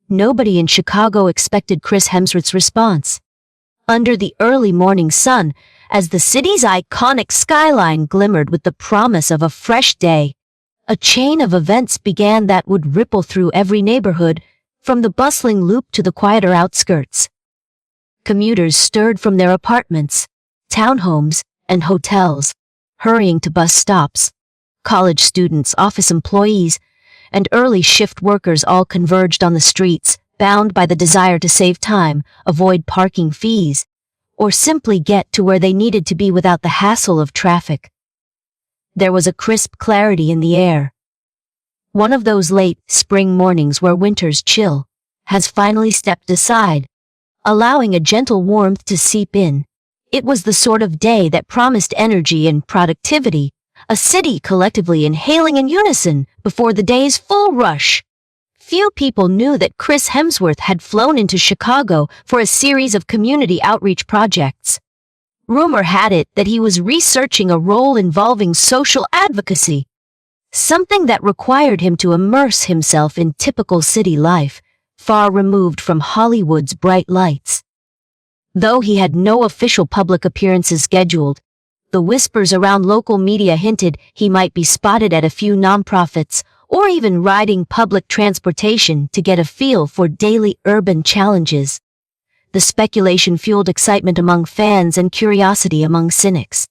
nobody in Chicago expected Chris Hemsworth's response. Under the early morning sun, as the city's iconic skyline glimmered with the promise of a fresh day, a chain of events began that would ripple through every neighborhood, from the bustling loop to the quieter outskirts. Commuters stirred from their apartments, townhomes, and hotels, hurrying to bus stops. College students, office employees, and early shift workers all converged on the streets, bound by the desire to save time, avoid parking fees, or simply get to where they needed to be without the hassle of traffic. There was a crisp clarity in the air. One of those late spring mornings where winter's chill has finally stepped aside, allowing a gentle warmth to seep in. It was the sort of day that promised energy and productivity, a city collectively inhaling in unison before the day's full rush. Few people knew that Chris Hemsworth had flown into Chicago for a series of community outreach projects. Rumor had it that he was researching a role involving social advocacy, something that required him to immerse himself in typical city life, far removed from Hollywood's bright lights. Though he had no official public appearances scheduled, the whispers around local media hinted he might be spotted at a few nonprofits or even riding public transportation to get a feel for daily urban challenges. The speculation fueled excitement among fans and curiosity among cynics.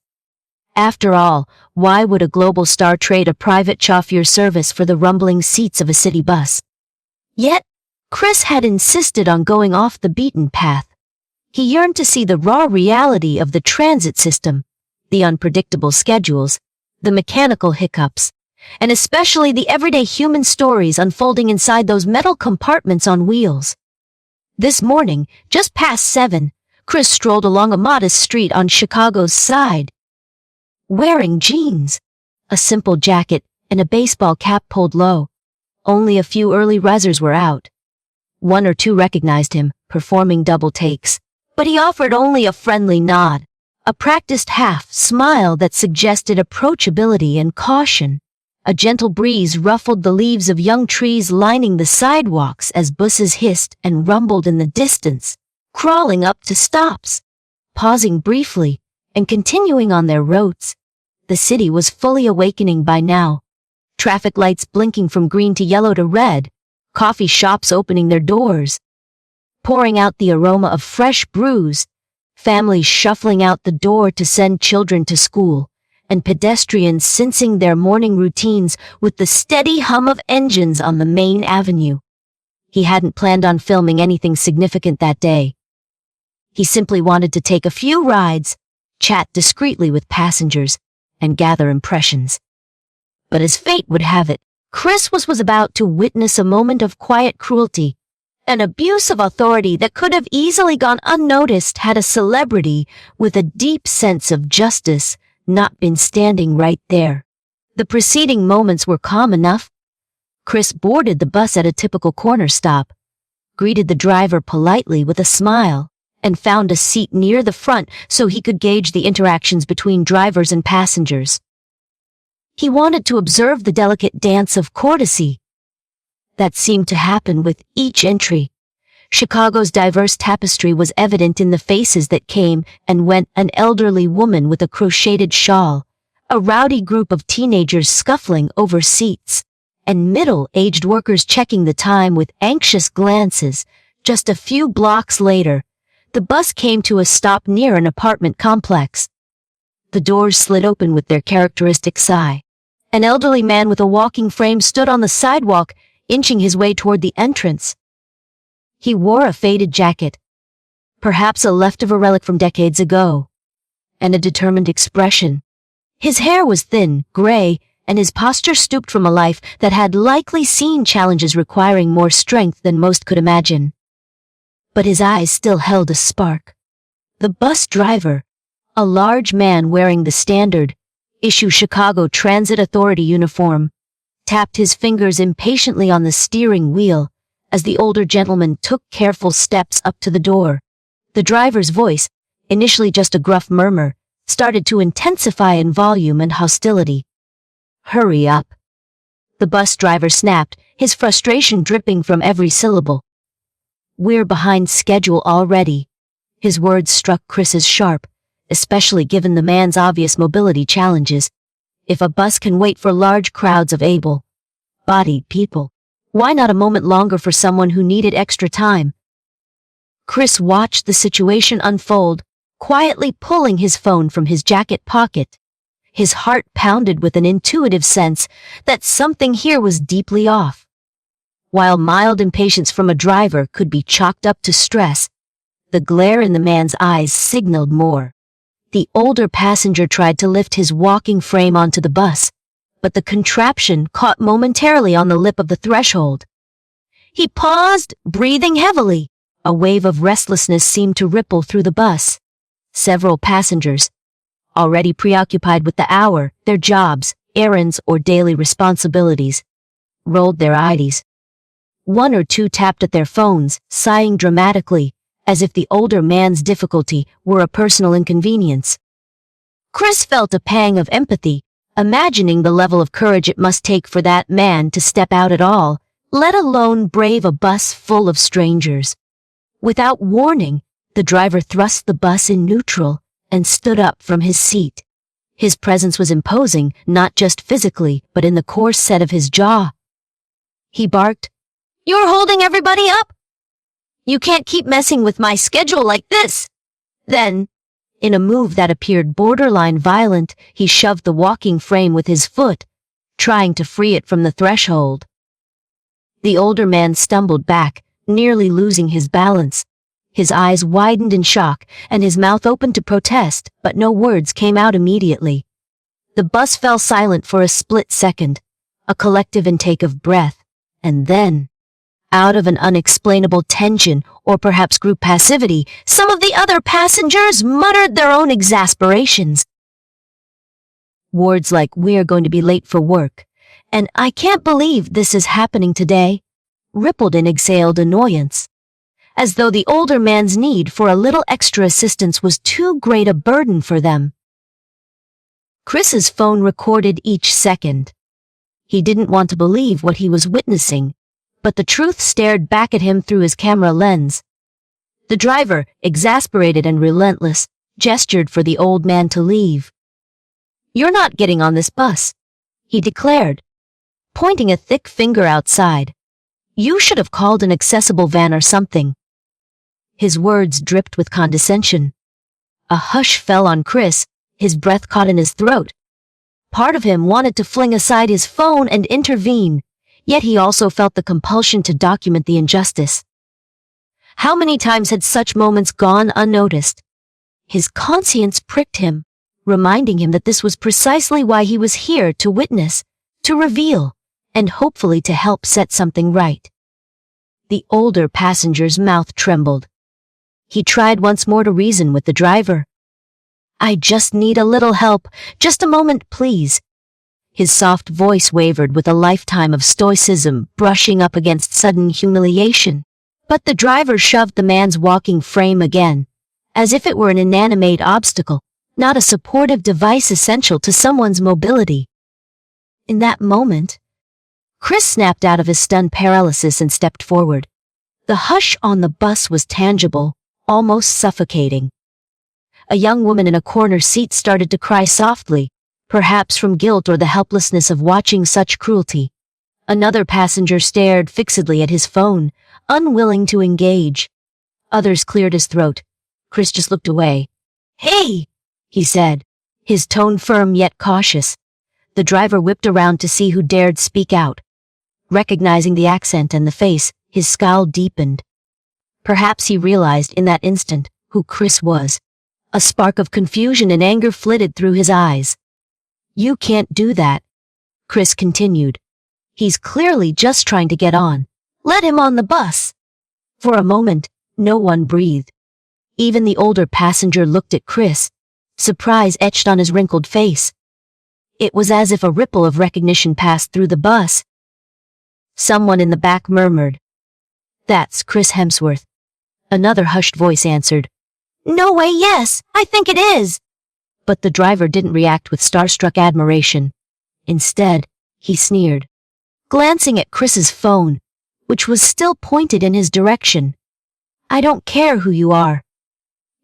After all, why would a global star trade a private chauffeur service for the rumbling seats of a city bus? Yet, Chris had insisted on going off the beaten path. He yearned to see the raw reality of the transit system, the unpredictable schedules, the mechanical hiccups, and especially the everyday human stories unfolding inside those metal compartments on wheels. This morning, just past 7, Chris strolled along a modest street on Chicago's side. Wearing jeans, a simple jacket, and a baseball cap pulled low. Only a few early risers were out. One or two recognized him, performing double takes, but he offered only a friendly nod, a practiced half-smile that suggested approachability and caution. A gentle breeze ruffled the leaves of young trees lining the sidewalks as buses hissed and rumbled in the distance, crawling up to stops, pausing briefly, and continuing on their routes. The city was fully awakening by now. Traffic lights blinking from green to yellow to red, coffee shops opening their doors, pouring out the aroma of fresh brews, families shuffling out the door to send children to school, and pedestrians sensing their morning routines with the steady hum of engines on the main avenue. He hadn't planned on filming anything significant that day. He simply wanted to take a few rides, chat discreetly with passengers, and gather impressions. But as fate would have it, Chris was about to witness a moment of quiet cruelty, an abuse of authority that could have easily gone unnoticed had a celebrity with a deep sense of justice not been standing right there. The preceding moments were calm enough. Chris boarded the bus at a typical corner stop, greeted the driver politely with a smile, and found a seat near the front so he could gauge the interactions between drivers and passengers. He wanted to observe the delicate dance of courtesy that seemed to happen with each entry. Chicago's diverse tapestry was evident in the faces that came and went: an elderly woman with a crocheted shawl, a rowdy group of teenagers scuffling over seats, and middle-aged workers checking the time with anxious glances. Just a few blocks later, the bus came to a stop near an apartment complex. The doors slid open with their characteristic sigh. An elderly man with a walking frame stood on the sidewalk, inching his way toward the entrance. He wore a faded jacket, perhaps a leftover relic from decades ago, and a determined expression. His hair was thin, gray, and his posture stooped from a life that had likely seen challenges requiring more strength than most could imagine. But his eyes still held a spark. The bus driver, a large man wearing the standard-issue Chicago Transit Authority uniform, tapped his fingers impatiently on the steering wheel as the older gentleman took careful steps up to the door. The driver's voice, initially just a gruff murmur, started to intensify in volume and hostility. "Hurry up," the bus driver snapped, his frustration dripping from every syllable. "We're behind schedule already." His words struck Chris as sharp, especially given the man's obvious mobility challenges. If a bus can wait for large crowds of able-bodied people, why not a moment longer for someone who needed extra time? Chris watched the situation unfold, quietly pulling his phone from his jacket pocket. His heart pounded with an intuitive sense that something here was deeply off. While mild impatience from a driver could be chalked up to stress, the glare in the man's eyes signaled more. The older passenger tried to lift his walking frame onto the bus, but the contraption caught momentarily on the lip of the threshold. He paused, breathing heavily. A wave of restlessness seemed to ripple through the bus. Several passengers, already preoccupied with the hour, their jobs, errands, or daily responsibilities, rolled their eyes. One or two tapped at their phones, sighing dramatically, as if the older man's difficulty were a personal inconvenience. Chris felt a pang of empathy, imagining the level of courage it must take for that man to step out at all, let alone brave a bus full of strangers. Without warning, the driver thrust the bus in neutral and stood up from his seat. His presence was imposing, not just physically, but in the coarse set of his jaw. He barked, "You're holding everybody up! You can't keep messing with my schedule like this!" Then, in a move that appeared borderline violent, he shoved the walking frame with his foot, trying to free it from the threshold. The older man stumbled back, nearly losing his balance. His eyes widened in shock, and his mouth opened to protest, but no words came out immediately. The bus fell silent for a split second, a collective intake of breath, and then, out of an unexplainable tension, or perhaps group passivity, some of the other passengers muttered their own exasperations. Words like, "We're going to be late for work," and "I can't believe this is happening today," rippled in exhaled annoyance, as though the older man's need for a little extra assistance was too great a burden for them. Chris's phone recorded each second. He didn't want to believe what he was witnessing, but the truth stared back at him through his camera lens. The driver, exasperated and relentless, gestured for the old man to leave. "You're not getting on this bus," he declared, pointing a thick finger outside. "You should have called an accessible van or something." His words dripped with condescension. A hush fell on Chris, his breath caught in his throat. Part of him wanted to fling aside his phone and intervene, yet he also felt the compulsion to document the injustice. How many times had such moments gone unnoticed? His conscience pricked him, reminding him that this was precisely why he was here to witness, to reveal, and hopefully to help set something right. The older passenger's mouth trembled. He tried once more to reason with the driver. "I just need a little help, just a moment, please." His soft voice wavered with a lifetime of stoicism brushing up against sudden humiliation. But the driver shoved the man's walking frame again, as if it were an inanimate obstacle, not a supportive device essential to someone's mobility. In that moment, Chris snapped out of his stunned paralysis and stepped forward. The hush on the bus was tangible, almost suffocating. A young woman in a corner seat started to cry softly, perhaps from guilt or the helplessness of watching such cruelty. Another passenger stared fixedly at his phone, unwilling to engage. Others cleared his throat. Chris just looked away. "Hey!" he said, his tone firm yet cautious. The driver whipped around to see who dared speak out. Recognizing the accent and the face, his scowl deepened. Perhaps he realized in that instant who Chris was. A spark of confusion and anger flitted through his eyes. "You can't do that," Chris continued. "He's clearly just trying to get on. Let him on the bus." For a moment, no one breathed. Even the older passenger looked at Chris, surprise etched on his wrinkled face. It was as if a ripple of recognition passed through the bus. Someone in the back murmured, "That's Chris Hemsworth." Another hushed voice answered, "No way, yes, I think it is." But the driver didn't react with starstruck admiration. Instead, he sneered, glancing at Chris's phone, which was still pointed in his direction. I don't care who you are.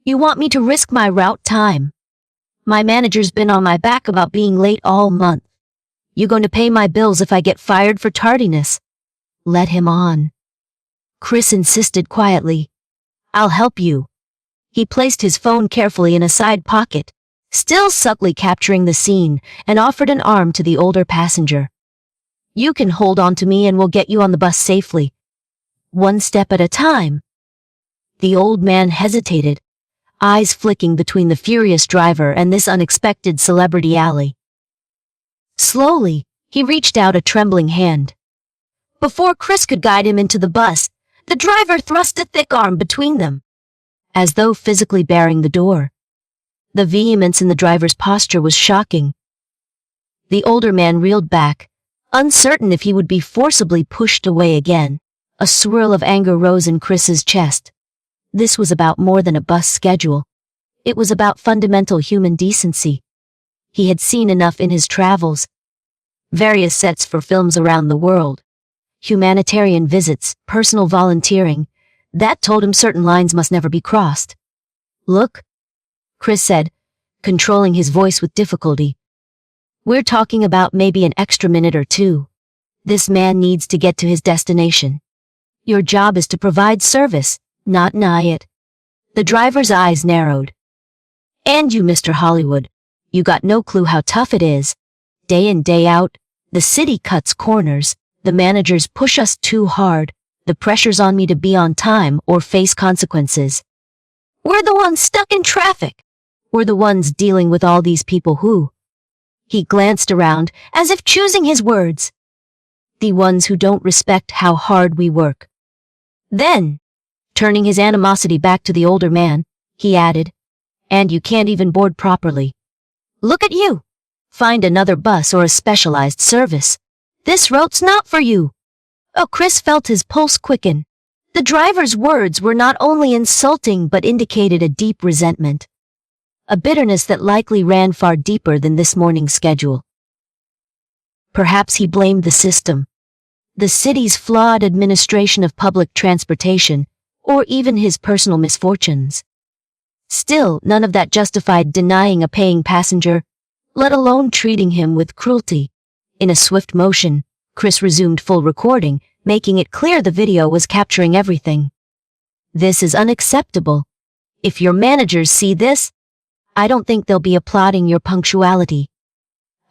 You want me to risk my route time. My manager's been on my back about being late all month. You going to pay my bills if I get fired for tardiness? Let him on. Chris insisted quietly. I'll help you. He placed his phone carefully in a side pocket, still subtly capturing the scene, and offered an arm to the older passenger. You can hold on to me and we'll get you on the bus safely. One step at a time. The old man hesitated, eyes flicking between the furious driver and this unexpected celebrity alley. Slowly, he reached out a trembling hand. Before Chris could guide him into the bus, the driver thrust a thick arm between them, as though physically barring the door. The vehemence in the driver's posture was shocking. The older man reeled back, uncertain if he would be forcibly pushed away again. A swirl of anger rose in Chris's chest. This was about more than a bus schedule. It was about fundamental human decency. He had seen enough in his travels. Various sets for films around the world. Humanitarian visits, personal volunteering. That told him certain lines must never be crossed. Look, Chris said, controlling his voice with difficulty. We're talking about maybe an extra minute or two. This man needs to get to his destination. Your job is to provide service, not deny it. The driver's eyes narrowed. And you, Mr. Hollywood, you got no clue how tough it is. Day in, day out, the city cuts corners, the managers push us too hard, the pressure's on me to be on time or face consequences. We're the ones stuck in traffic. We're the ones dealing with all these people who... He glanced around, as if choosing his words. The ones who don't respect how hard we work. Then, turning his animosity back to the older man, he added, and you can't even board properly. Look at you. Find another bus or a specialized service. This route's not for you. Oh, Chris felt his pulse quicken. The driver's words were not only insulting but indicated a deep resentment. A bitterness that likely ran far deeper than this morning's schedule. Perhaps he blamed the system. The city's flawed administration of public transportation, or even his personal misfortunes. Still, none of that justified denying a paying passenger, let alone treating him with cruelty. In a swift motion, Chris resumed full recording, making it clear the video was capturing everything. This is unacceptable. If your managers see this, I don't think they'll be applauding your punctuality.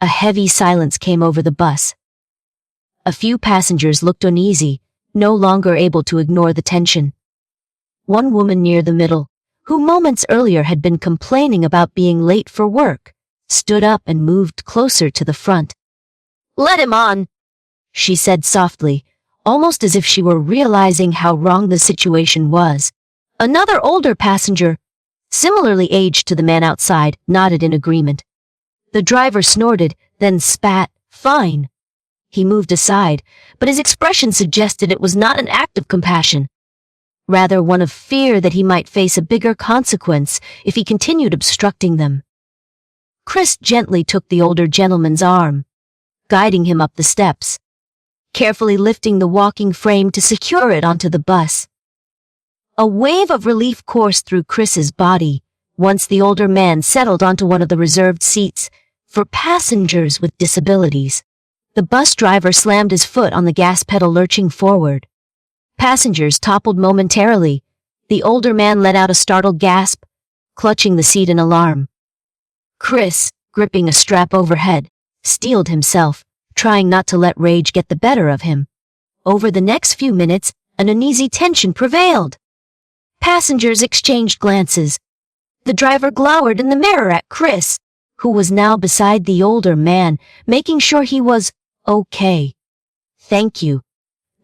A heavy silence came over the bus. A few passengers looked uneasy, no longer able to ignore the tension. One woman near the middle, who moments earlier had been complaining about being late for work, stood up and moved closer to the front. Let him on, she said softly, almost as if she were realizing how wrong the situation was. Another older passenger, similarly aged to the man outside, nodded in agreement. The driver snorted, then spat, fine. He moved aside, but his expression suggested it was not an act of compassion. Rather one of fear that he might face a bigger consequence if he continued obstructing them. Chris gently took the older gentleman's arm, guiding him up the steps, carefully lifting the walking frame to secure it onto the bus. A wave of relief coursed through Chris's body once the older man settled onto one of the reserved seats for passengers with disabilities. The bus driver slammed his foot on the gas pedal, lurching forward. Passengers toppled momentarily. The older man let out a startled gasp, clutching the seat in alarm. Chris, gripping a strap overhead, steeled himself, trying not to let rage get the better of him. Over the next few minutes, an uneasy tension prevailed. Passengers exchanged glances. The driver glowered in the mirror at Chris, who was now beside the older man, making sure he was okay. Thank you,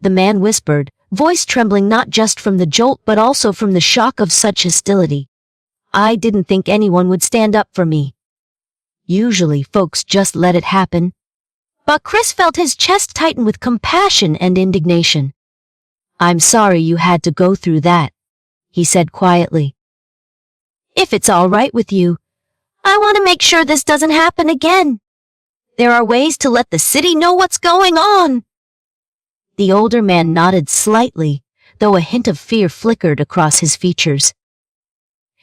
the man whispered, voice trembling not just from the jolt but also from the shock of such hostility. I didn't think anyone would stand up for me. Usually folks just let it happen. But Chris felt his chest tighten with compassion and indignation. I'm sorry you had to go through that, he said quietly. If it's all right with you, I want to make sure this doesn't happen again. There are ways to let the city know what's going on. The older man nodded slightly, though a hint of fear flickered across his features.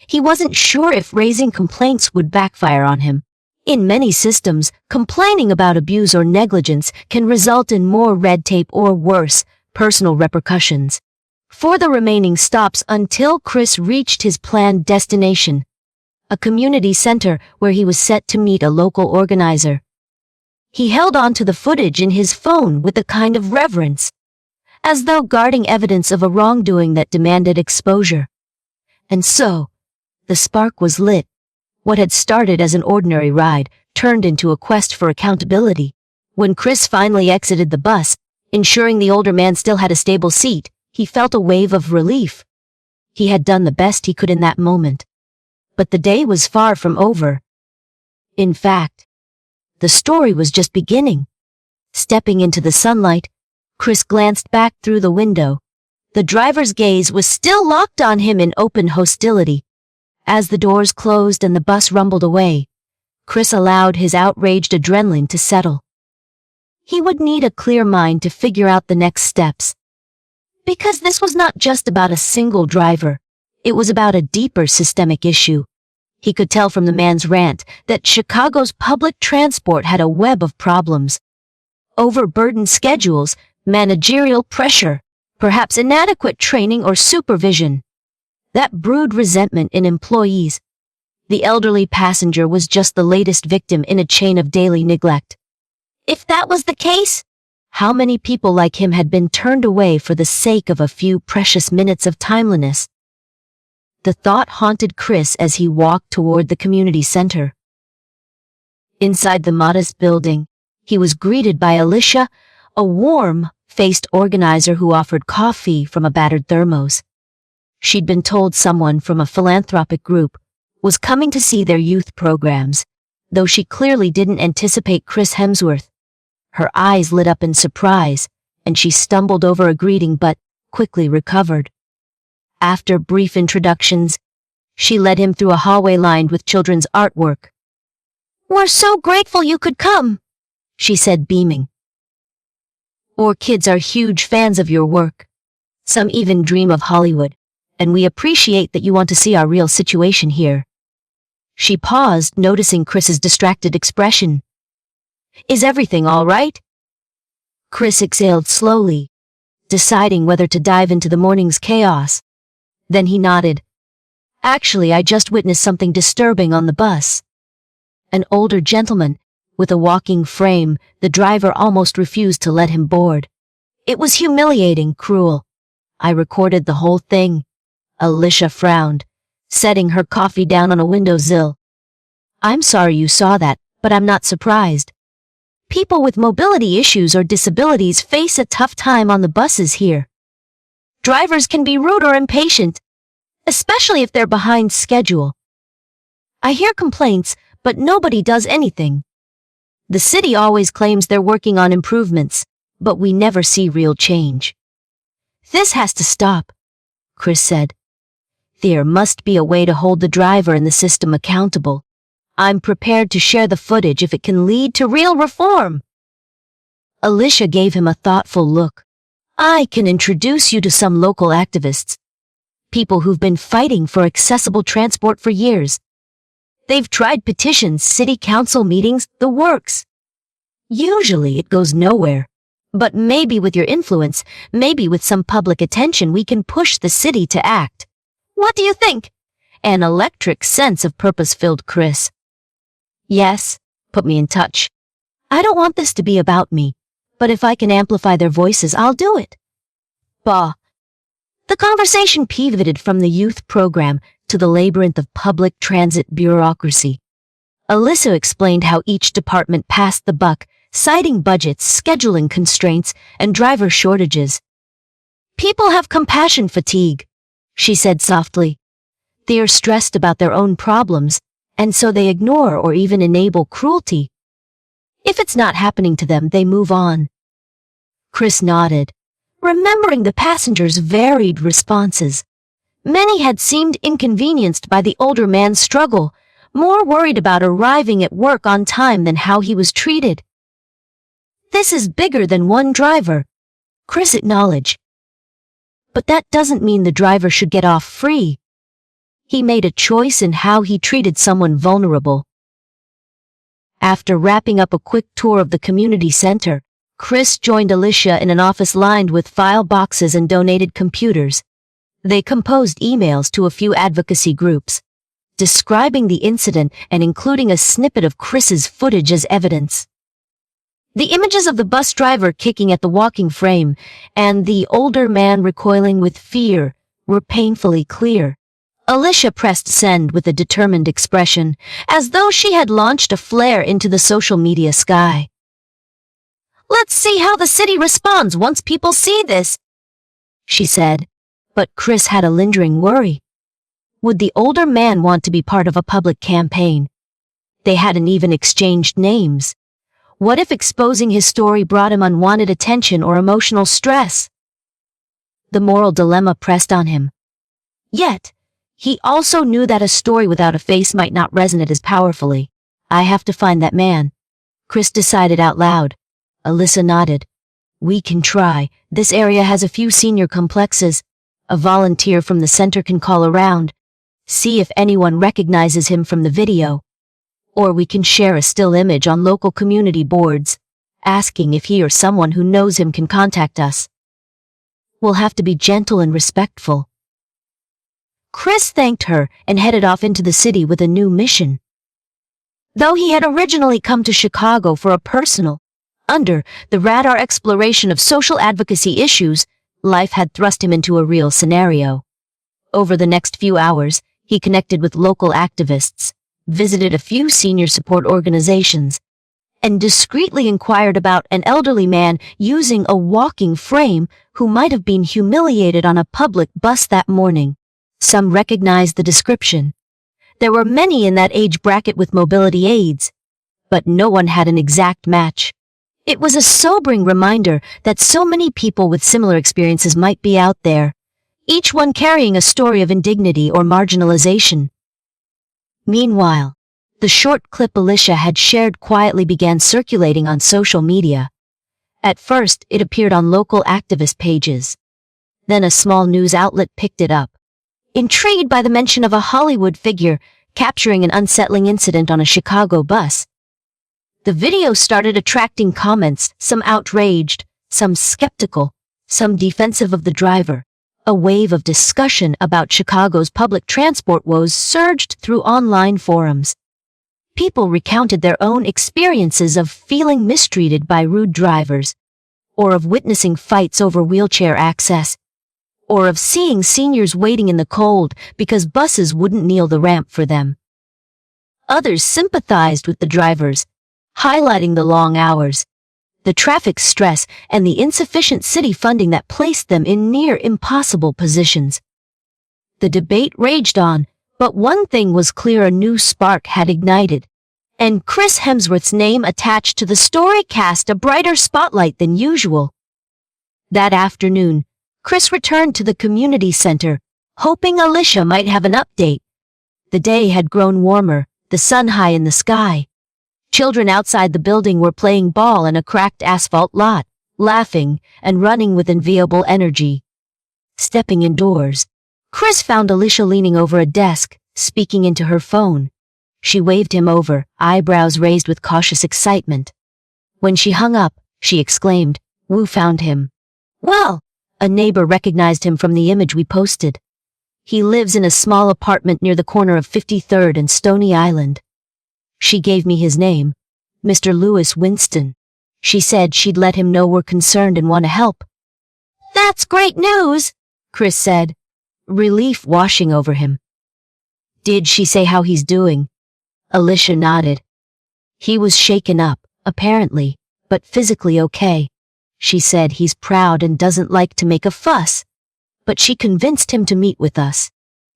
He wasn't sure if raising complaints would backfire on him. In many systems, complaining about abuse or negligence can result in more red tape or worse, personal repercussions. For the remaining stops until Chris reached his planned destination, a community center where he was set to meet a local organizer. He held on to the footage in his phone with a kind of reverence, as though guarding evidence of a wrongdoing that demanded exposure. And so, the spark was lit. What had started as an ordinary ride turned into a quest for accountability. When Chris finally exited the bus, ensuring the older man still had a stable seat, he felt a wave of relief. He had done the best he could in that moment. But the day was far from over. In fact, the story was just beginning. Stepping into the sunlight, Chris glanced back through the window. The driver's gaze was still locked on him in open hostility. As the doors closed and the bus rumbled away, Chris allowed his outraged adrenaline to settle. He would need a clear mind to figure out the next steps. Because this was not just about a single driver, it was about a deeper systemic issue. He could tell from the man's rant that Chicago's public transport had a web of problems. Overburdened schedules, managerial pressure, perhaps inadequate training or supervision. That brewed resentment in employees. The elderly passenger was just the latest victim in a chain of daily neglect. If that was the case, how many people like him had been turned away for the sake of a few precious minutes of timeliness? The thought haunted Chris as he walked toward the community center. Inside the modest building, he was greeted by Alicia, a warm-faced organizer who offered coffee from a battered thermos. She'd been told someone from a philanthropic group was coming to see their youth programs, though she clearly didn't anticipate Chris Hemsworth. Her eyes lit up in surprise, and she stumbled over a greeting but quickly recovered. After brief introductions, she led him through a hallway lined with children's artwork. "We're so grateful you could come," she said, beaming. "Our kids are huge fans of your work. Some even dream of Hollywood, and we appreciate that you want to see our real situation here." She paused, noticing Chris's distracted expression. "Is everything all right?" Chris exhaled slowly, deciding whether to dive into the morning's chaos. Then he nodded. "Actually, I just witnessed something disturbing on the bus." An older gentleman, with a walking frame, the driver almost refused to let him board. "It was humiliating, cruel. I recorded the whole thing." Alicia frowned, setting her coffee down on a windowsill. "I'm sorry you saw that, but I'm not surprised. People with mobility issues or disabilities face a tough time on the buses here. Drivers can be rude or impatient, especially if they're behind schedule. I hear complaints, but nobody does anything. The city always claims they're working on improvements, but we never see real change." "This has to stop," Chris said. "There must be a way to hold the driver and the system accountable. I'm prepared to share the footage if it can lead to real reform." Alicia gave him a thoughtful look. "I can introduce you to some local activists, people who've been fighting for accessible transport for years. They've tried petitions, city council meetings, the works. Usually it goes nowhere, but maybe with your influence, maybe with some public attention, we can push the city to act. What do you think?" An electric sense of purpose filled Chris. "Yes, put me in touch. I don't want this to be about me, but if I can amplify their voices, I'll do it." Bah. The conversation pivoted from the youth program to the labyrinth of public transit bureaucracy. Alyssa explained how each department passed the buck, citing budgets, scheduling constraints, and driver shortages. "People have compassion fatigue," she said softly. "They are stressed about their own problems, and so they ignore or even enable cruelty. If it's not happening to them, they move on." Chris nodded, remembering the passengers' varied responses. Many had seemed inconvenienced by the older man's struggle, more worried about arriving at work on time than how he was treated. "This is bigger than one driver," Chris acknowledged. but that doesn't mean the driver should get off free. He made a choice in how he treated someone vulnerable. After wrapping up a quick tour of the community center, Chris joined Alicia in an office lined with file boxes and donated computers. They composed emails to a few advocacy groups, describing the incident and including a snippet of Chris's footage as evidence. The images of the bus driver kicking at the walking frame and the older man recoiling with fear were painfully clear. Alicia pressed send with a determined expression, as though she had launched a flare into the social media sky. "Let's see how the city responds once people see this," she said, but Chris had a lingering worry. Would the older man want to be part of a public campaign? They hadn't even exchanged names. What if exposing his story brought him unwanted attention or emotional stress? The moral dilemma pressed on him. Yet, he also knew that a story without a face might not resonate as powerfully. "I have to find that man," Chris decided out loud. Alyssa nodded. "We can try. This area has a few senior complexes. A volunteer from the center can call around, see if anyone recognizes him from the video. Or we can share a still image on local community boards, asking if he or someone who knows him can contact us. We'll have to be gentle and respectful." Chris thanked her and headed off into the city with a new mission. Though he had originally come to Chicago for a personal, under the radar exploration of social advocacy issues, life had thrust him into a real scenario. Over the next few hours, he connected with local activists, visited a few senior support organizations, and discreetly inquired about an elderly man using a walking frame who might have been humiliated on a public bus that morning. Some recognized the description. There were many in that age bracket with mobility aids, but no one had an exact match. It was a sobering reminder that so many people with similar experiences might be out there, each one carrying a story of indignity or marginalization. Meanwhile, the short clip Alicia had shared quietly began circulating on social media. At first, it appeared on local activist pages. Then a small news outlet picked it up, intrigued by the mention of a Hollywood figure capturing an unsettling incident on a Chicago bus. The video started attracting comments, some outraged, some skeptical, some defensive of the driver. A wave of discussion about Chicago's public transport woes surged through online forums. People recounted their own experiences of feeling mistreated by rude drivers, or of witnessing fights over wheelchair access, or of seeing seniors waiting in the cold because buses wouldn't kneel the ramp for them. Others sympathized with the drivers, highlighting the long hours, the traffic stress, and the insufficient city funding that placed them in near impossible positions. The debate raged on, but one thing was clear: a new spark had ignited, and Chris Hemsworth's name attached to the story cast a brighter spotlight than usual. That afternoon, Chris returned to the community center, hoping Alicia might have an update. The day had grown warmer, the sun high in the sky. Children outside the building were playing ball in a cracked asphalt lot, laughing and running with enviable energy. Stepping indoors, Chris found Alicia leaning over a desk, speaking into her phone. She waved him over, eyebrows raised with cautious excitement. When she hung up, she exclaimed, "Wu found him." "Well," a neighbor recognized him from the image we posted. "He lives in a small apartment near the corner of 53rd and Stony Island." She gave me his name, Mr. Lewis Winston. She said she'd let him know we're concerned and want to help. "That's great news," Chris said, relief washing over him. "Did she say how he's doing?" Alicia nodded. "He was shaken up, apparently, but physically okay. She said he's proud and doesn't like to make a fuss, but she convinced him to meet with us.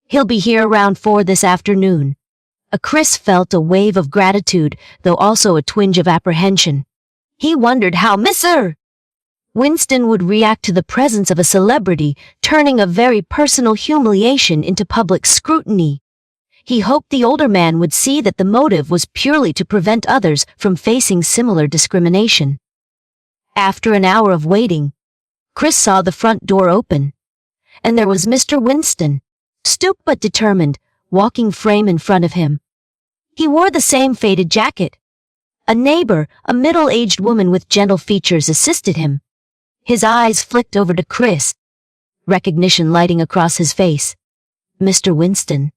He'll be here around 4 this afternoon." Chris felt a wave of gratitude, though also a twinge of apprehension. He wondered how Mr. Winston would react to the presence of a celebrity, turning a very personal humiliation into public scrutiny. He hoped the older man would see that the motive was purely to prevent others from facing similar discrimination. After an hour of waiting, Chris saw the front door open. and there was Mr. Winston, stooped but determined, walking frame in front of him. He wore the same faded jacket. A neighbor, a middle-aged woman with gentle features, assisted him. His eyes flicked over to Chris, recognition lighting across his face. "Mr. Winston?"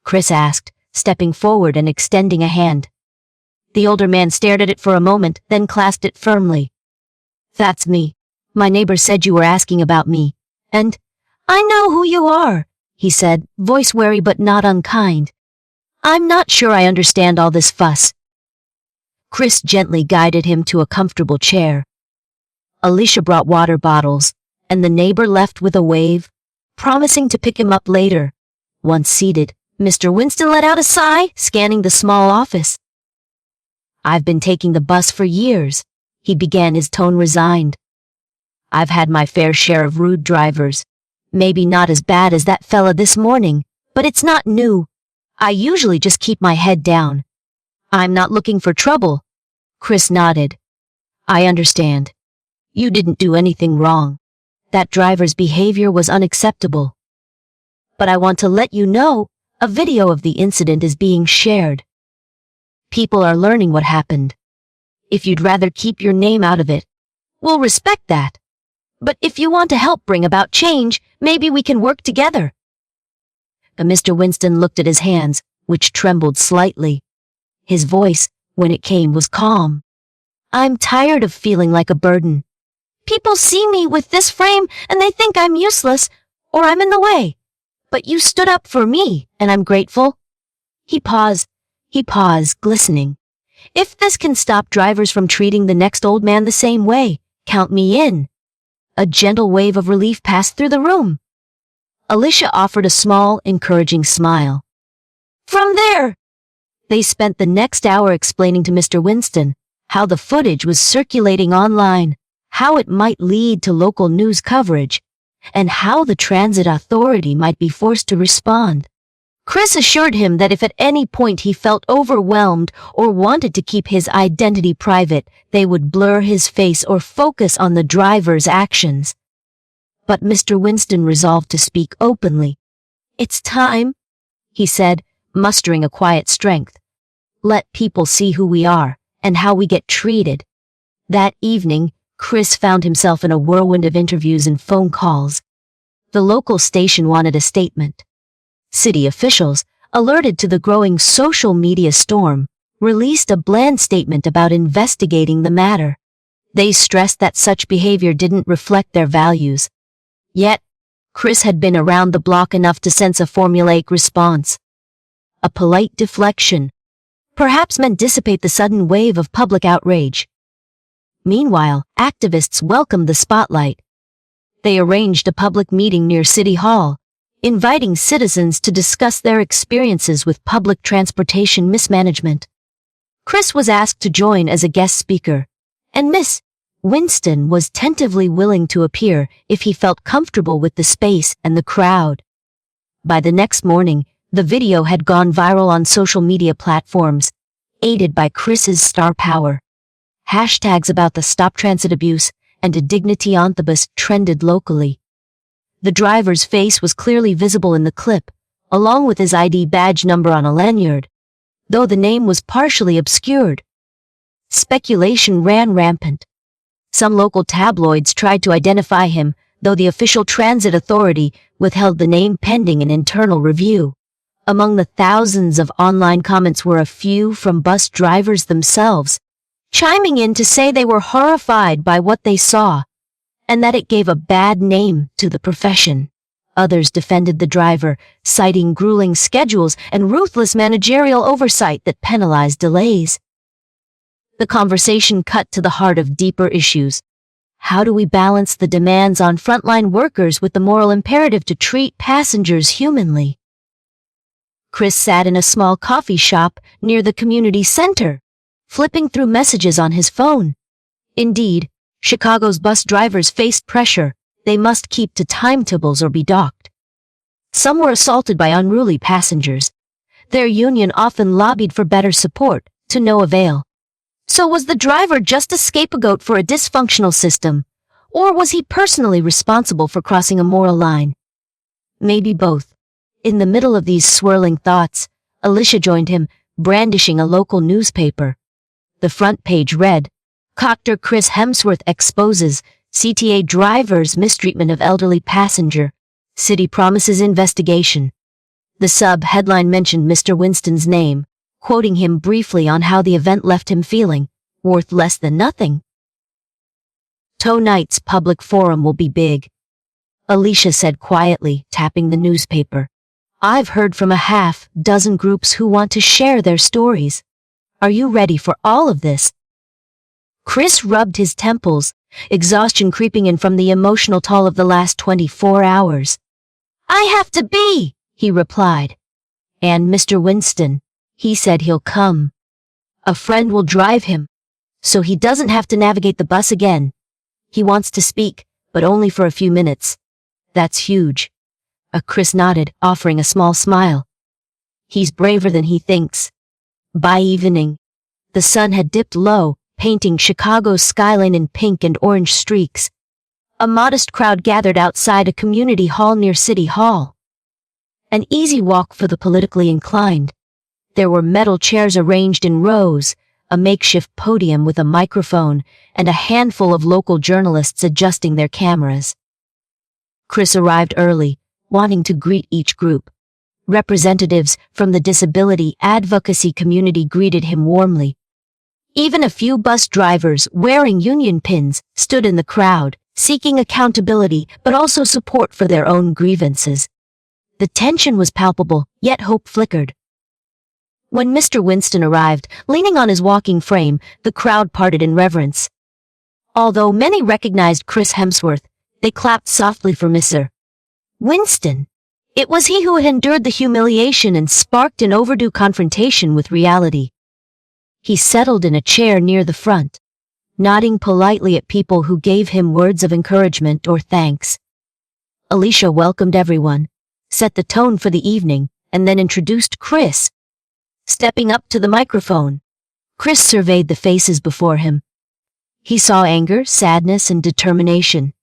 Chris asked, stepping forward and extending a hand. The older man stared at it for a moment, then clasped it firmly. "That's me. My neighbor said you were asking about me. And I know who you are," he said, voice wary but not unkind. "I'm not sure I understand all this fuss." Chris gently guided him to a comfortable chair. Alicia brought water bottles, and the neighbor left with a wave, promising to pick him up later. Once seated, Mr. Winston let out a sigh, scanning the small office. "I've been taking the bus for years," he began, his tone resigned. "I've had my fair share of rude drivers. Maybe not as bad as that fella this morning, but it's not new. I usually just keep my head down. I'm not looking for trouble." Chris nodded. "I understand. You didn't do anything wrong. That driver's behavior was unacceptable. But I want to let you know, a video of the incident is being shared. People are learning what happened. If you'd rather keep your name out of it, we'll respect that. But if you want to help bring about change, maybe we can work together." Mr. Winston looked at his hands, which trembled slightly. His voice, when it came, was calm. "I'm tired of feeling like a burden. People see me with this frame and they think I'm useless or I'm in the way. But you stood up for me, and I'm grateful." He paused, glistening. "If this can stop drivers from treating the next old man the same way, count me in." A gentle wave of relief passed through the room. Alicia offered a small, encouraging smile. From there, they spent the next hour explaining to Mr. Winston how the footage was circulating online, how it might lead to local news coverage, and how the transit authority might be forced to respond. Chris assured him that if at any point he felt overwhelmed or wanted to keep his identity private, they would blur his face or focus on the driver's actions. But Mr. Winston resolved to speak openly. "It's time," he said, mustering a quiet strength. "Let people see who we are and how we get treated." That evening, Chris found himself in a whirlwind of interviews and phone calls. The local station wanted a statement. City officials, alerted to the growing social media storm, released a bland statement about investigating the matter. They stressed that such behavior didn't reflect their values. Yet, Chris had been around the block enough to sense a formulaic response. A polite deflection, perhaps meant dissipate the sudden wave of public outrage. Meanwhile, activists welcomed the spotlight. They arranged a public meeting near City Hall, inviting citizens to discuss their experiences with public transportation mismanagement. Chris was asked to join as a guest speaker, and Miss Winston was tentatively willing to appear if he felt comfortable with the space and the crowd. By the next morning, the video had gone viral on social media platforms, aided by Chris's star power. Hashtags about the Stop Transit Abuse and a Dignity Ontibus trended locally. The driver's face was clearly visible in the clip, along with his ID badge number on a lanyard, though the name was partially obscured. Speculation ran rampant. Some local tabloids tried to identify him, though the official transit authority withheld the name pending an internal review. Among the thousands of online comments were a few from bus drivers themselves, chiming in to say they were horrified by what they saw, and that it gave a bad name to the profession. Others defended the driver, citing grueling schedules and ruthless managerial oversight that penalized delays. The conversation cut to the heart of deeper issues. How do we balance the demands on frontline workers with the moral imperative to treat passengers humanly? Chris sat in a small coffee shop near the community center, flipping through messages on his phone. Indeed, Chicago's bus drivers faced pressure. They must keep to timetables or be docked. Some were assaulted by unruly passengers. Their union often lobbied for better support, to no avail. So was the driver just a scapegoat for a dysfunctional system, or was he personally responsible for crossing a moral line? Maybe both. In the middle of these swirling thoughts, Alicia joined him, brandishing a local newspaper. The front page read, Dr. Chris Hemsworth exposes CTA driver's mistreatment of elderly passenger. City promises investigation. The sub-headline mentioned Mr. Winston's name, quoting him briefly on how the event left him feeling worth less than nothing. Tonight's public forum will be big, Alicia said quietly, tapping the newspaper. I've heard from a half-dozen groups who want to share their stories. Are you ready for all of this? Chris rubbed his temples, exhaustion creeping in from the emotional toll of the last 24 hours. I have to be, he replied. And Mr. Winston, he said he'll come. A friend will drive him, so he doesn't have to navigate the bus again. He wants to speak, but only for a few minutes. That's huge. Chris nodded, offering a small smile. He's braver than he thinks. By evening, the sun had dipped low, painting Chicago's skyline in pink and orange streaks. A modest crowd gathered outside a community hall near City Hall. An easy walk for the politically inclined. There were metal chairs arranged in rows, a makeshift podium with a microphone, and a handful of local journalists adjusting their cameras. Chris arrived early, wanting to greet each group. Representatives from the disability advocacy community greeted him warmly. Even a few bus drivers wearing union pins stood in the crowd, seeking accountability but also support for their own grievances. The tension was palpable, yet hope flickered. When Mr. Winston arrived, leaning on his walking frame, the crowd parted in reverence. Although many recognized Chris Hemsworth, they clapped softly for Mr. Winston. It was he who had endured the humiliation and sparked an overdue confrontation with reality. He settled in a chair near the front, nodding politely at people who gave him words of encouragement or thanks. Alicia welcomed everyone, set the tone for the evening, and then introduced Chris. Stepping up to the microphone, Chris surveyed the faces before him. He saw anger, sadness, and determination.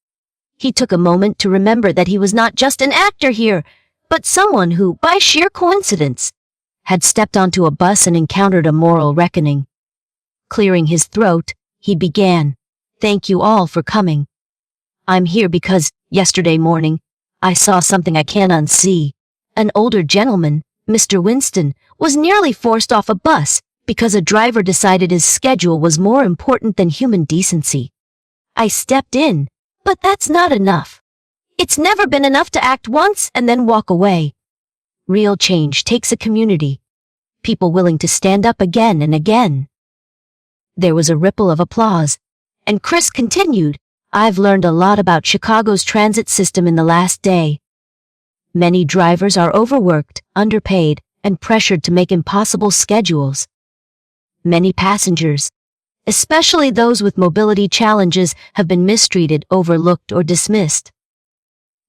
He took a moment to remember that he was not just an actor here, but someone who, by sheer coincidence, had stepped onto a bus and encountered a moral reckoning. Clearing his throat, he began, Thank you all for coming. I'm here because, yesterday morning, I saw something I can't unsee. An older gentleman, Mr. Winston, was nearly forced off a bus because a driver decided his schedule was more important than human decency. I stepped in, but that's not enough. It's never been enough to act once and then walk away. Real change takes a community. People willing to stand up again and again. There was a ripple of applause, and Chris continued, I've learned a lot about Chicago's transit system in the last day. Many drivers are overworked, underpaid, and pressured to make impossible schedules. Many passengers, especially those with mobility challenges, have been mistreated, overlooked, or dismissed.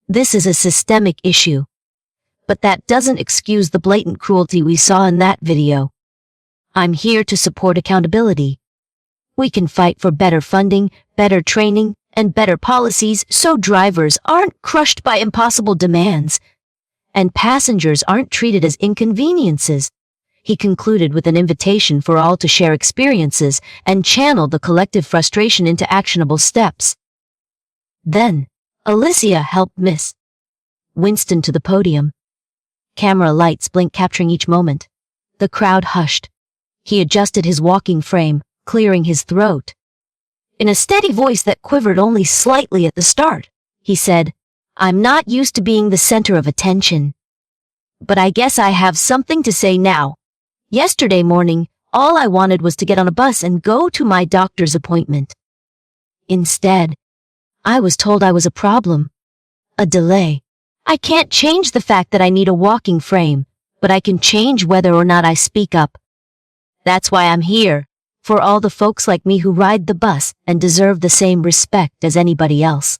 This is a systemic issue. But that doesn't excuse the blatant cruelty we saw in that video. I'm here to support accountability. We can fight for better funding, better training, and better policies so drivers aren't crushed by impossible demands, and passengers aren't treated as inconveniences. He concluded with an invitation for all to share experiences and channel the collective frustration into actionable steps. Then, Alicia helped Miss Winston to the podium. Camera lights blinked, capturing each moment. The crowd hushed. He adjusted his walking frame, clearing his throat. In a steady voice that quivered only slightly at the start, he said, I'm not used to being the center of attention. But I guess I have something to say now. Yesterday morning, all I wanted was to get on a bus and go to my doctor's appointment. Instead, I was told I was a problem. A delay. I can't change the fact that I need a walking frame, but I can change whether or not I speak up. That's why I'm here, for all the folks like me who ride the bus and deserve the same respect as anybody else.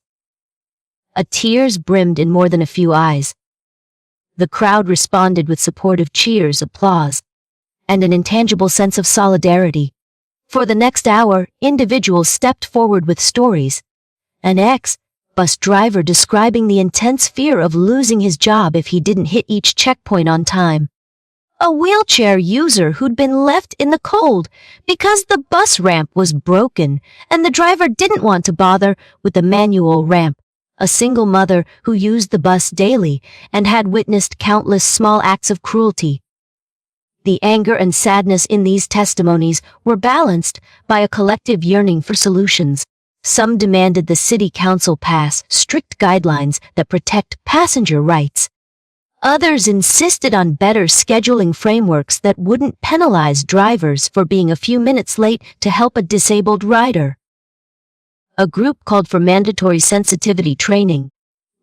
Tears brimmed in more than a few eyes. The crowd responded with supportive cheers, applause, and an intangible sense of solidarity. For the next hour, individuals stepped forward with stories. An bus driver describing the intense fear of losing his job if he didn't hit each checkpoint on time. A wheelchair user who'd been left in the cold because the bus ramp was broken and the driver didn't want to bother with the manual ramp. A single mother who used the bus daily and had witnessed countless small acts of cruelty. The anger and sadness in these testimonies were balanced by a collective yearning for solutions. Some demanded the city council pass strict guidelines that protect passenger rights. Others insisted on better scheduling frameworks that wouldn't penalize drivers for being a few minutes late to help a disabled rider. A group called for mandatory sensitivity training.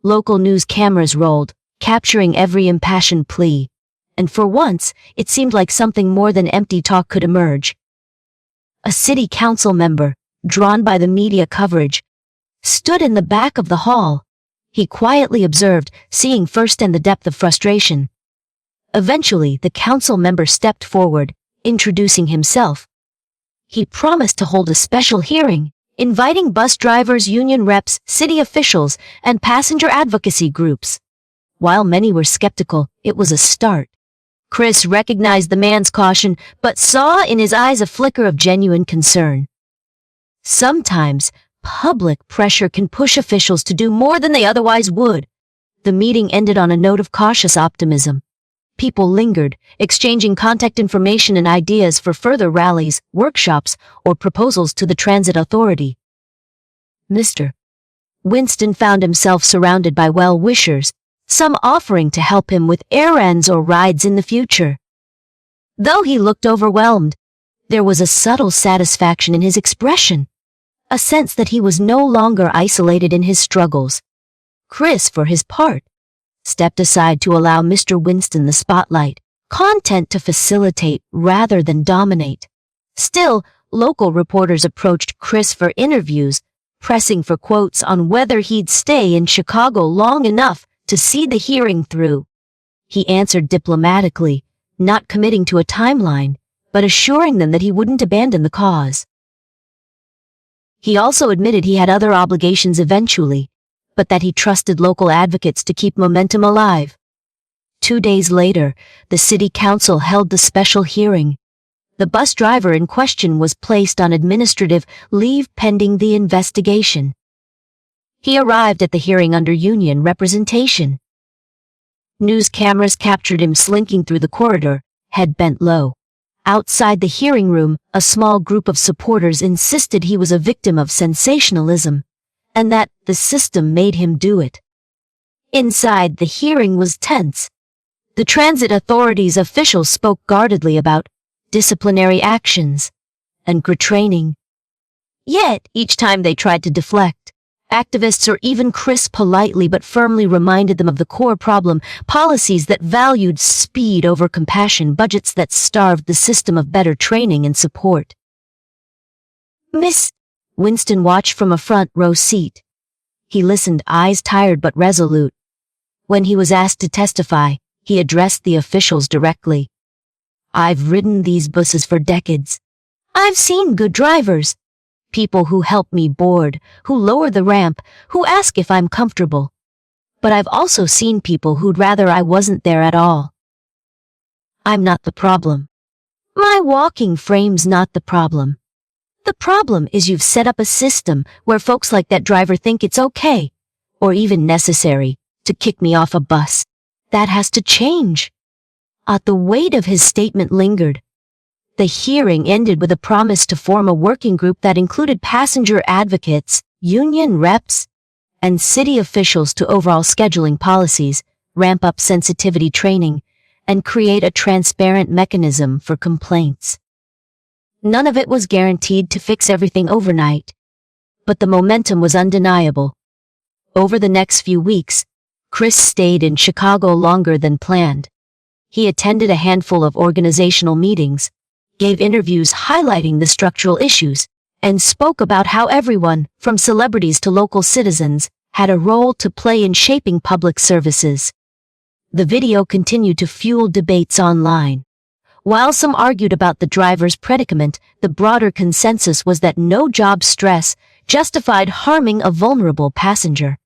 Local news cameras rolled, capturing every impassioned plea. And for once, it seemed like something more than empty talk could emerge. A city council member, drawn by the media coverage, stood in the back of the hall. He quietly observed, seeing firsthand the depth of frustration. Eventually, the council member stepped forward, introducing himself. He promised to hold a special hearing, inviting bus drivers, union reps, city officials, and passenger advocacy groups. While many were skeptical, it was a start. Chris recognized the man's caution, but saw in his eyes a flicker of genuine concern. Sometimes, public pressure can push officials to do more than they otherwise would. The meeting ended on a note of cautious optimism. People lingered, exchanging contact information and ideas for further rallies, workshops, or proposals to the transit authority. Mr. Winston found himself surrounded by well-wishers, some offering to help him with errands or rides in the future. Though he looked overwhelmed, there was a subtle satisfaction in his expression, a sense that he was no longer isolated in his struggles. Chris, for his part, stepped aside to allow Mr. Winston the spotlight, content to facilitate rather than dominate. Still, local reporters approached Chris for interviews, pressing for quotes on whether he'd stay in Chicago long enough to see the hearing through. He answered diplomatically, not committing to a timeline, but assuring them that he wouldn't abandon the cause. He also admitted he had other obligations eventually, but that he trusted local advocates to keep momentum alive. 2 days later, the city council held the special hearing. The bus driver in question was placed on administrative leave pending the investigation. He arrived at the hearing under union representation. News cameras captured him slinking through the corridor, head bent low. Outside the hearing room, a small group of supporters insisted he was a victim of sensationalism, and that the system made him do it. Inside, the hearing was tense. The transit authority's officials spoke guardedly about disciplinary actions and training. Yet, each time they tried to deflect, activists or even Chris politely but firmly reminded them of the core problem: policies that valued speed over compassion, budgets that starved the system of better training and support. Miss Winston watched from a front row seat. He listened, eyes tired but resolute. When he was asked to testify, he addressed the officials directly. "I've ridden these buses for decades. I've seen good drivers. People who help me board, who lower the ramp, who ask if I'm comfortable. But I've also seen people who'd rather I wasn't there at all. I'm not the problem. My walking frame's not the problem. The problem is you've set up a system where folks like that driver think it's okay, or even necessary, to kick me off a bus. That has to change." The weight of his statement lingered. The hearing ended with a promise to form a working group that included passenger advocates, union reps, and city officials to overhaul scheduling policies, ramp up sensitivity training, and create a transparent mechanism for complaints. None of it was guaranteed to fix everything overnight, but the momentum was undeniable. Over the next few weeks, Chris stayed in Chicago longer than planned. He attended a handful of organizational meetings, gave interviews highlighting the structural issues, and spoke about how everyone, from celebrities to local citizens, had a role to play in shaping public services. The video continued to fuel debates online. While some argued about the driver's predicament, the broader consensus was that no job stress, justified harming a vulnerable passenger.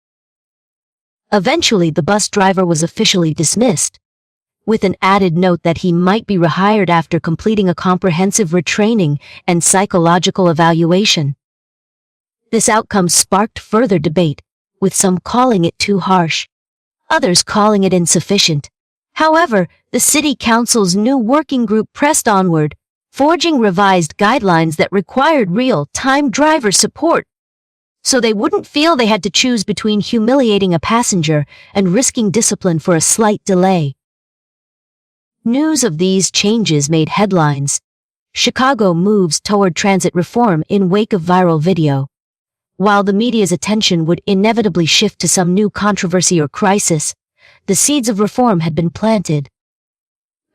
Eventually, the bus driver was officially dismissed, with an added note that he might be rehired after completing a comprehensive retraining and psychological evaluation. This outcome sparked further debate, with some calling it too harsh, others calling it insufficient. However, the City Council's new working group pressed onward, forging revised guidelines that required real-time driver support, so they wouldn't feel they had to choose between humiliating a passenger and risking discipline for a slight delay. News of these changes made headlines. Chicago moves toward transit reform in wake of viral video. While the media's attention would inevitably shift to some new controversy or crisis, the seeds of reform had been planted.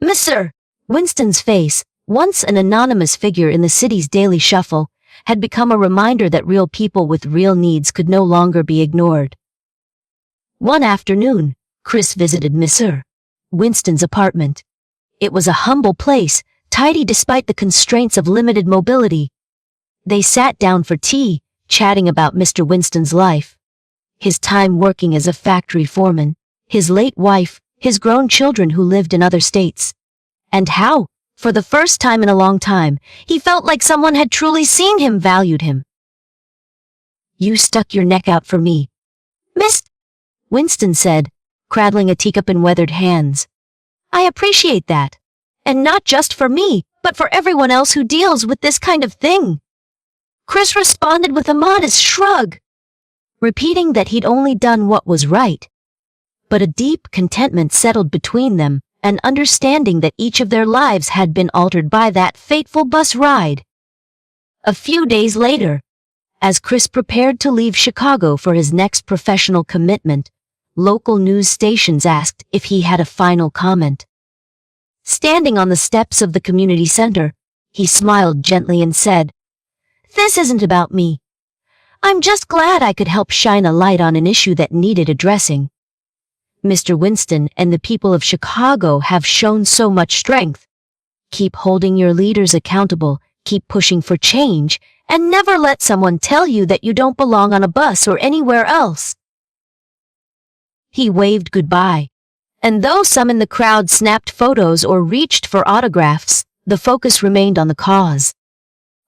Mr. Winston's face, once an anonymous figure in the city's daily shuffle, had become a reminder that real people with real needs could no longer be ignored. One afternoon, Chris visited Mr. Winston's apartment. It was a humble place, tidy despite the constraints of limited mobility. They sat down for tea, chatting about Mr. Winston's life. His time working as a factory foreman, his late wife, his grown children who lived in other states. And how, for the first time in a long time, he felt like someone had truly seen him, valued him. "You stuck your neck out for me, Miss," Winston said, cradling a teacup in weathered hands. "I appreciate that. And not just for me, but for everyone else who deals with this kind of thing." Chris responded with a modest shrug, repeating that he'd only done what was right. But a deep contentment settled between them, an understanding that each of their lives had been altered by that fateful bus ride. A few days later, as Chris prepared to leave Chicago for his next professional commitment, local news stations asked if he had a final comment. Standing on the steps of the community center, he smiled gently and said, "This isn't about me. I'm just glad I could help shine a light on an issue that needed addressing. Mr. Winston and the people of Chicago have shown so much strength. Keep holding your leaders accountable, keep pushing for change, and never let someone tell you that you don't belong on a bus or anywhere else." He waved goodbye, and though some in the crowd snapped photos or reached for autographs, the focus remained on the cause.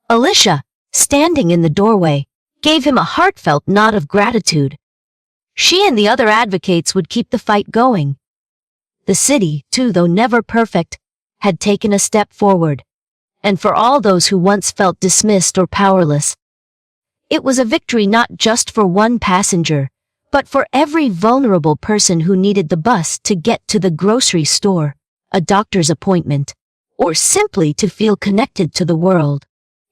Alicia, standing in the doorway, gave him a heartfelt nod of gratitude. She and the other advocates would keep the fight going. The city, too, though never perfect, had taken a step forward. And for all those who once felt dismissed or powerless, it was a victory not just for one passenger, but for every vulnerable person who needed the bus to get to the grocery store, a doctor's appointment, or simply to feel connected to the world.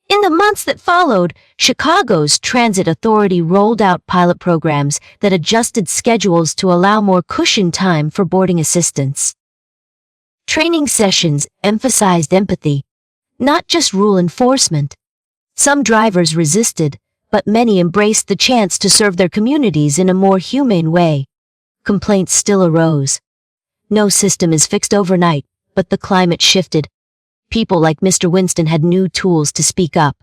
In the months that followed, Chicago's Transit Authority rolled out pilot programs that adjusted schedules to allow more cushion time for boarding assistance. Training sessions emphasized empathy, not just rule enforcement. Some drivers resisted, but many embraced the chance to serve their communities in a more humane way. Complaints still arose. No system is fixed overnight, but the climate shifted. People like Mr. Winston had new tools to speak up,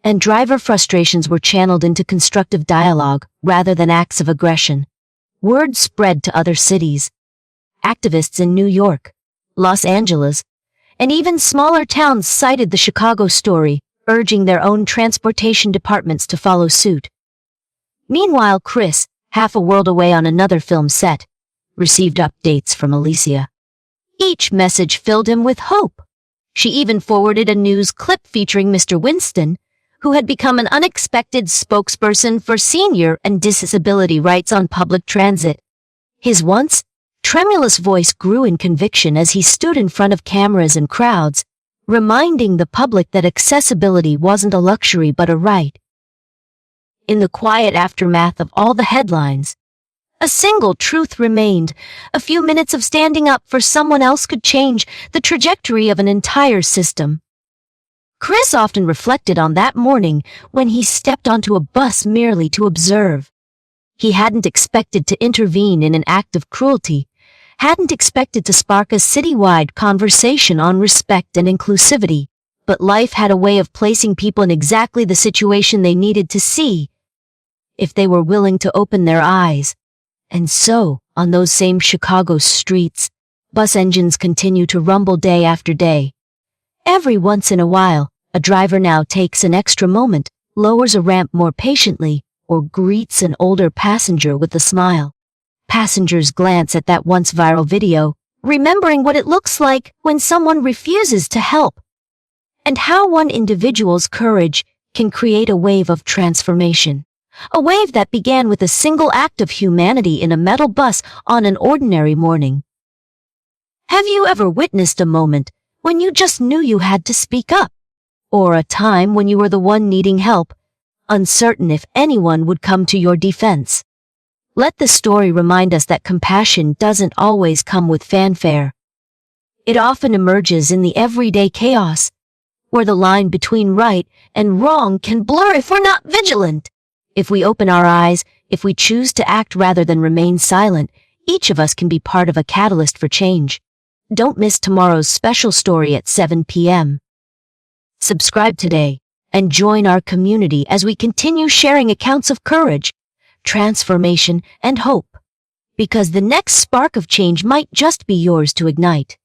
and driver frustrations were channeled into constructive dialogue rather than acts of aggression. Word spread to other cities. Activists in New York, Los Angeles, and even smaller towns cited the Chicago story, urging their own transportation departments to follow suit. Meanwhile, Chris, half a world away on another film set, received updates from Alicia. Each message filled him with hope. She even forwarded a news clip featuring Mr. Winston, who had become an unexpected spokesperson for senior and disability rights on public transit. His once tremulous voice grew in conviction as he stood in front of cameras and crowds, reminding the public that accessibility wasn't a luxury but a right. In the quiet aftermath of all the headlines, a single truth remained. A few minutes of standing up for someone else could change the trajectory of an entire system. Chris often reflected on that morning when he stepped onto a bus merely to observe. He hadn't expected to intervene in an act of cruelty, hadn't expected to spark a citywide conversation on respect and inclusivity, but life had a way of placing people in exactly the situation they needed to see if they were willing to open their eyes. And so, on those same Chicago streets, bus engines continue to rumble day after day. Every once in a while, a driver now takes an extra moment, lowers a ramp more patiently, or greets an older passenger with a smile. Passengers glance at that once viral video, remembering what it looks like when someone refuses to help, and how one individual's courage can create a wave of transformation. A wave that began with a single act of humanity in a metal bus on an ordinary morning. Have you ever witnessed a moment when you just knew you had to speak up? Or a time when you were the one needing help, uncertain if anyone would come to your defense? Let the story remind us that compassion doesn't always come with fanfare. It often emerges in the everyday chaos, where the line between right and wrong can blur if we're not vigilant. If we open our eyes, if we choose to act rather than remain silent, each of us can be part of a catalyst for change. Don't miss tomorrow's special story at 7 p.m. Subscribe today and join our community as we continue sharing accounts of courage, transformation, and hope. Because the next spark of change might just be yours to ignite.